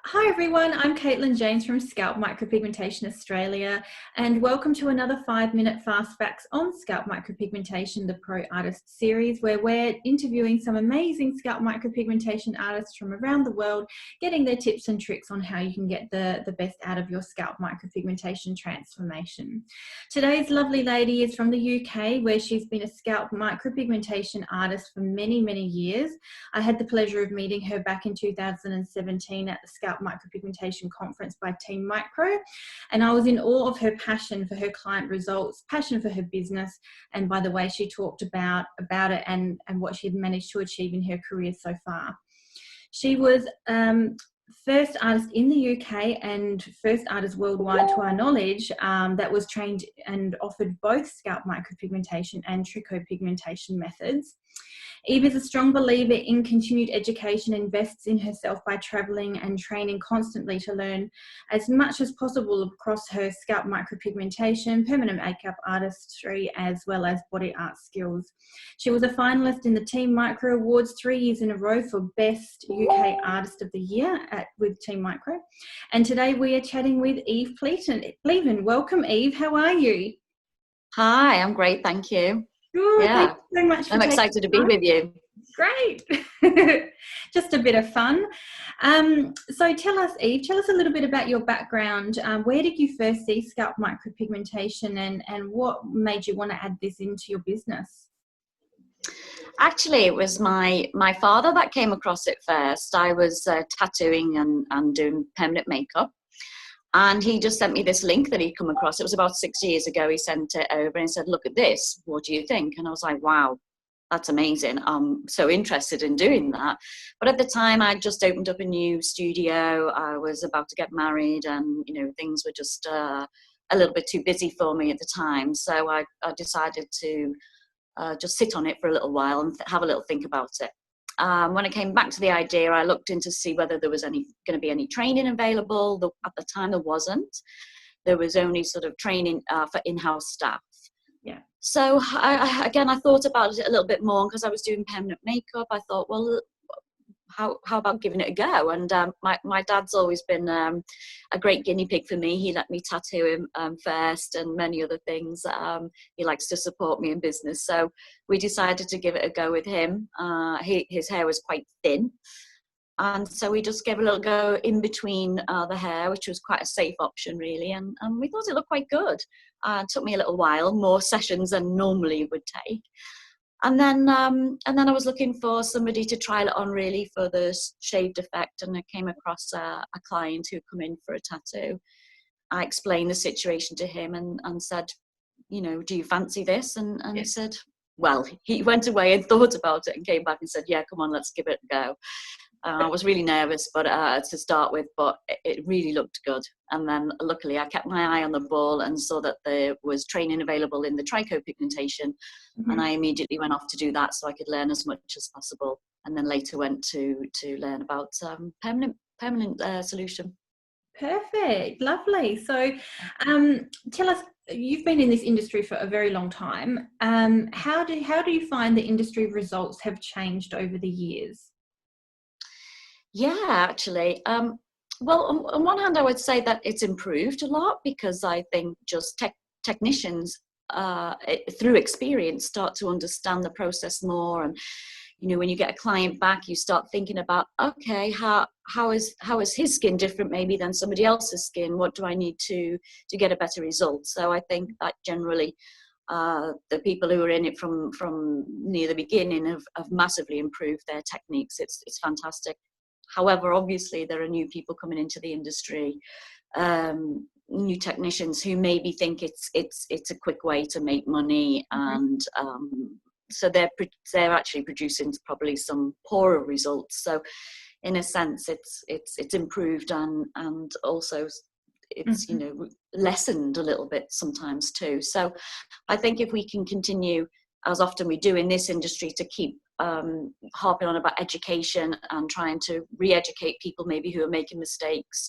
Hi everyone, I'm Caitlin James from Scalp Micropigmentation Australia, and welcome to another 5-minute fast facts on scalp micropigmentation, the Pro Artist series, where we're interviewing some amazing scalp micropigmentation artists from around the world, getting their tips and tricks on how you can get the best out of your scalp micropigmentation transformation. Today's lovely lady is from the UK, where she's been a scalp micropigmentation artist for many, many years. I had the pleasure of meeting her back in 2017 at the Scalp Micropigmentation Conference by Team Micro, and I was in awe of her passion for her client results, passion for her business, and by the way she talked about it and what she had managed to achieve in her career so far. She was first artist in the UK and first artist worldwide, to our knowledge, that was trained and offered both scalp micropigmentation and trichopigmentation methods. Eve is a strong believer in continued education, invests in herself by travelling and training constantly to learn as much as possible across her scalp micropigmentation, permanent makeup artistry, as well as body art skills. She was a finalist in the Team Micro Awards 3 years in a row for Best UK Artist of the Year with Team Micro. And today we are chatting with Eve Pleven. Welcome, Eve. How are you? Hi, I'm great, thank you. Good. Yeah, Thank you so much for I'm taking excited to the be time. with you. Great. Just a bit of fun. So tell us, Eve, tell us a little bit about your background. Where did you first see scalp micropigmentation and what made you want to add this into your business? Actually, it was my father that came across it first. I was tattooing and doing permanent makeup. And he just sent me this link that he'd come across. It was about 6 years ago. He sent it over and said, look at this. What do you think? And I was like, wow, that's amazing. I'm so interested in doing that. But at the time, I just opened up a new studio. I was about to get married and, things were just a little bit too busy for me at the time. So I decided to just sit on it for a little while and have a little think about it. When I came back to the idea, I looked in to see whether there was going to be any training available. At the time, there wasn't. There was only sort of training for in-house staff. Yeah. So I thought about it a little bit more because I was doing permanent makeup. I thought, well, how about giving it a go? And my dad's always been a great guinea pig for me. He let me tattoo him first and many other things. He likes to support me in business. So we decided to give it a go with him. His hair was quite thin. And so we just gave a little go in between the hair, which was quite a safe option, really. And we thought it looked quite good. It took me a little while, more sessions than normally would take. And then I was looking for somebody to trial it on, really, for the shaved effect. And I came across a client who'd come in for a tattoo. I explained the situation to him and said, do you fancy this? And he said, well, he went away and thought about it and came back and said, yeah, come on, let's give it a go. I was really nervous, but to start with, but it really looked good. And then luckily I kept my eye on the ball and saw that there was training available in the trichopigmentation. Mm-hmm. And I immediately went off to do that so I could learn as much as possible. And then later went to learn about permanent solution. Perfect. Lovely. So tell us, you've been in this industry for a very long time. How do you find the industry results have changed over the years? Yeah, actually. Well, on one hand, I would say that it's improved a lot because I think just technicians, through experience, start to understand the process more. And, when you get a client back, you start thinking about, okay, how is his skin different maybe than somebody else's skin? What do I need to get a better result? So I think that generally the people who are in it from near the beginning have massively improved their techniques. It's fantastic. However, obviously, there are new people coming into the industry, new technicians who maybe think it's a quick way to make money, and so they're actually producing probably some poorer results. So, in a sense, it's improved and also it's lessened a little bit sometimes too. So, I think if we can continue, as often we do in this industry, to keep harping on about education and trying to re-educate people maybe who are making mistakes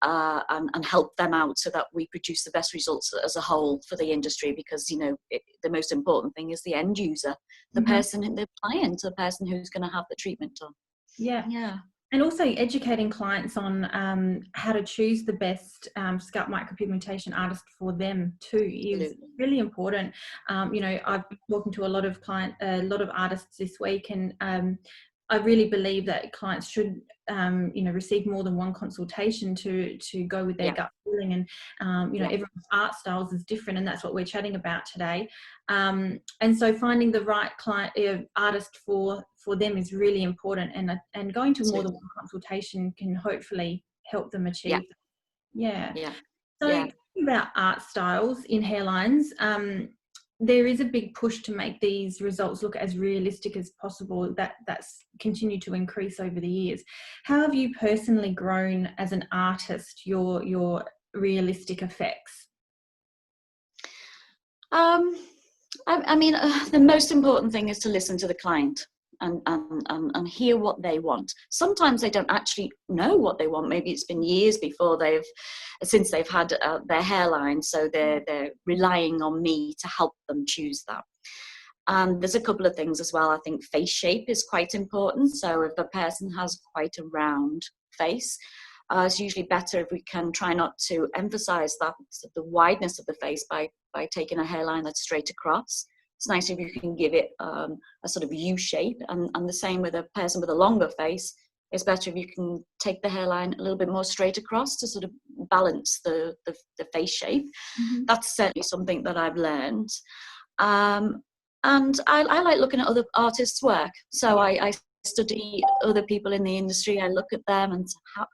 and help them out so that we produce the best results as a whole for the industry, because the most important thing is the end user, the person, the client, the person who's going to have the treatment done. Yeah. And also educating clients on how to choose the best scalp micropigmentation artist for them too is Absolutely. really important. I've been talking to a lot of artists this week, and I really believe that clients should, receive more than one consultation to go with their Yeah. gut feeling. And Yeah. everyone's art styles is different, and that's what we're chatting about today. And so finding the right client artist for them is really important, and going to more than Absolutely. one consultation can hopefully help them Yeah. achieve that. Yeah. Yeah. So Yeah. talking about art styles in hairlines, there is a big push to make these results look as realistic as possible. That's continued to increase over the years. How have you personally grown as an artist your realistic effects? Um, I mean, the most important thing is to listen to the client and hear what they want. Sometimes they don't actually know what they want. Maybe it's been years since they've had their hairline, so they're relying on me to help them choose that. And there's a couple of things as well. I think face shape is quite important. So if a person has quite a round face, it's usually better if we can try not to emphasize the wideness of the face by taking a hairline that's straight across. It's nice if you can give it a sort of U shape, and the same with a person with a longer face. It's better if you can take the hairline a little bit more straight across to sort of balance the face shape. Mm-hmm. That's certainly something that I've learned. And I like looking at other artists' work. So I study other people in the industry. I look at them and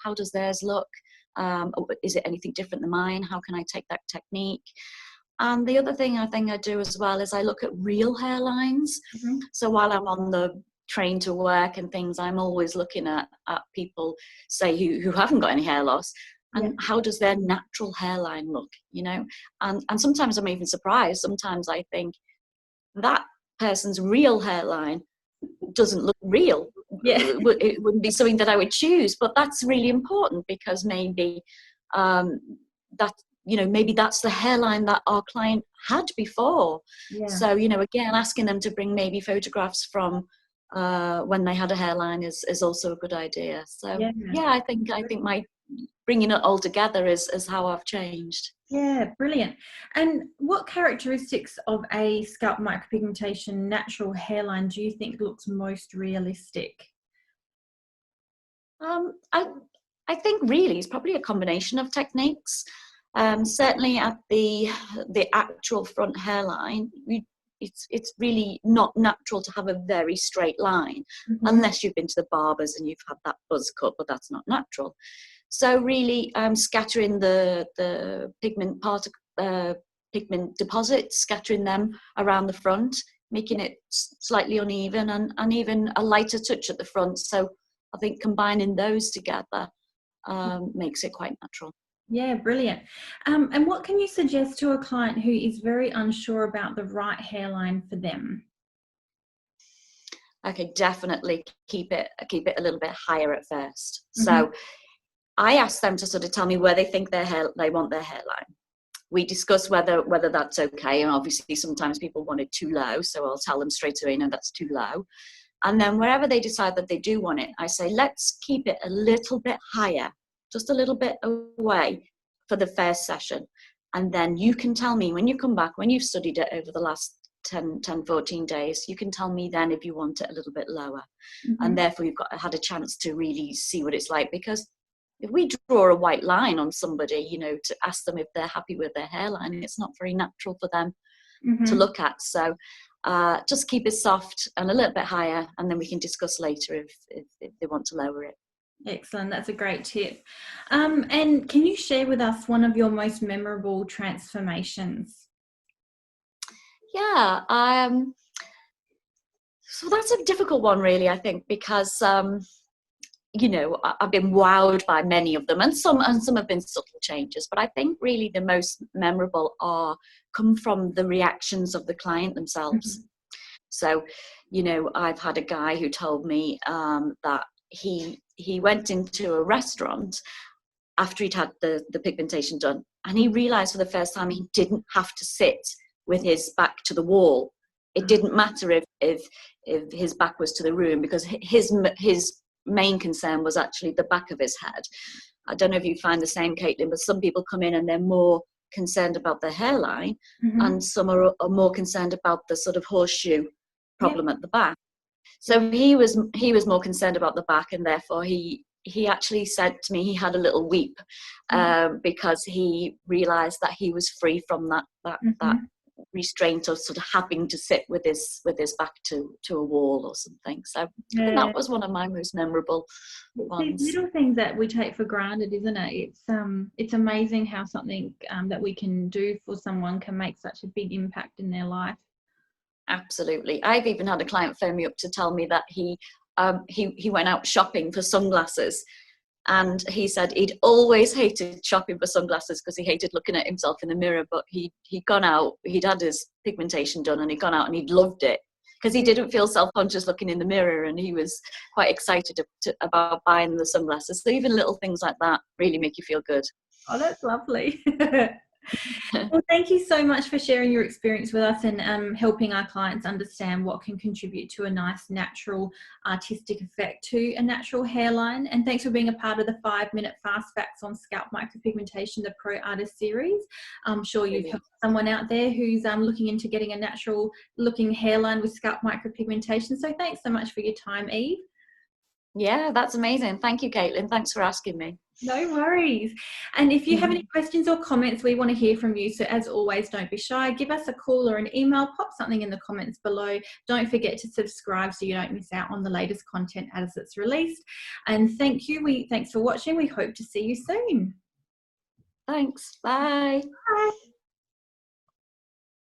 how does theirs look? Is it anything different than mine? How can I take that technique? And the other thing I think I do as well is I look at real hairlines. Mm-hmm. So while I'm on the train to work and things, I'm always looking at people, say, who haven't got any hair loss. And how does their natural hairline look, And sometimes I'm even surprised. Sometimes I think that person's real hairline doesn't look real. Yeah. It wouldn't be something that I would choose, but that's really important because maybe maybe that's the hairline that our client had before. Yeah. So, again, asking them to bring maybe photographs from when they had a hairline is also a good idea. So I think my bringing it all together is how I've changed. Yeah, brilliant. And what characteristics of a scalp micropigmentation natural hairline do you think looks most realistic? I think really it's probably a combination of techniques. Certainly at the actual front hairline, it's really not natural to have a very straight line, unless you've been to the barbers and you've had that buzz cut, but that's not natural. So really scattering the pigment deposits, scattering them around the front, making it slightly uneven, and even a lighter touch at the front. So I think combining those together makes it quite natural. Yeah, brilliant. And what can you suggest to a client who is very unsure about the right hairline for them? Okay, definitely keep it a little bit higher at first. So I ask them to sort of tell me where they think they want their hairline. We discuss whether that's okay, and obviously sometimes people want it too low, so I'll tell them straight away, no, that's too low. And then wherever they decide that they do want it, I say, let's keep it a little bit higher, just a little bit away for the first session. And then you can tell me when you come back, when you've studied it over the last 10, 14 days, you can tell me then if you want it a little bit lower. And therefore you've had a chance to really see what it's like. Because if we draw a white line on somebody, to ask them if they're happy with their hairline, it's not very natural for them to look at. So just keep it soft and a little bit higher, and then we can discuss later if they want to lower it. Excellent. That's a great tip. And can you share with us one of your most memorable transformations? Yeah. So that's a difficult one, really, I think, because I've been wowed by many of them, and some have been subtle changes. But I think really the most memorable come from the reactions of the client themselves. So, I've had a guy who told me that he went into a restaurant after he'd had the pigmentation done, and he realized for the first time he didn't have to sit with his back to the wall. It didn't matter if his back was to the room, because his main concern was actually the back of his head. I don't know if you find the same, Caitlin, but some people come in and they're more concerned about the hairline, and some are more concerned about the sort of horseshoe problem at the back. So he was more concerned about the back, and therefore he actually said to me he had a little weep because he realized that he was free from that restraint of sort of having to sit with his back to a wall or something. So I think that was one of my most memorable ones. These little things that we take for granted, isn't it? It's amazing how something that we can do for someone can make such a big impact in their life. Absolutely. I've even had a client phone me up to tell me that he went out shopping for sunglasses, and he said he'd always hated shopping for sunglasses because he hated looking at himself in the mirror, but he'd gone out, he'd had his pigmentation done, and he'd gone out and he'd loved it because he didn't feel self-conscious looking in the mirror, and he was quite excited about buying the sunglasses. So even little things like that really make you feel good. Oh, that's lovely. Well, thank you so much for sharing your experience with us and helping our clients understand what can contribute to a nice, natural, artistic effect to a natural hairline. And thanks for being a part of the 5-minute fast facts on scalp micropigmentation, the Pro Artist series. I'm sure you've helped someone out there who's looking into getting a natural looking hairline with scalp micropigmentation. So thanks so much for your time, Eve. Yeah, that's amazing. Thank you, Caitlin. Thanks for asking me. No worries. And if you have any questions or comments, we want to hear from you. So as always, don't be shy. Give us a call or an email. Pop something in the comments below. Don't forget to subscribe so you don't miss out on the latest content as it's released. And thank you. Thanks for watching. We hope to see you soon. Thanks. Bye. Bye.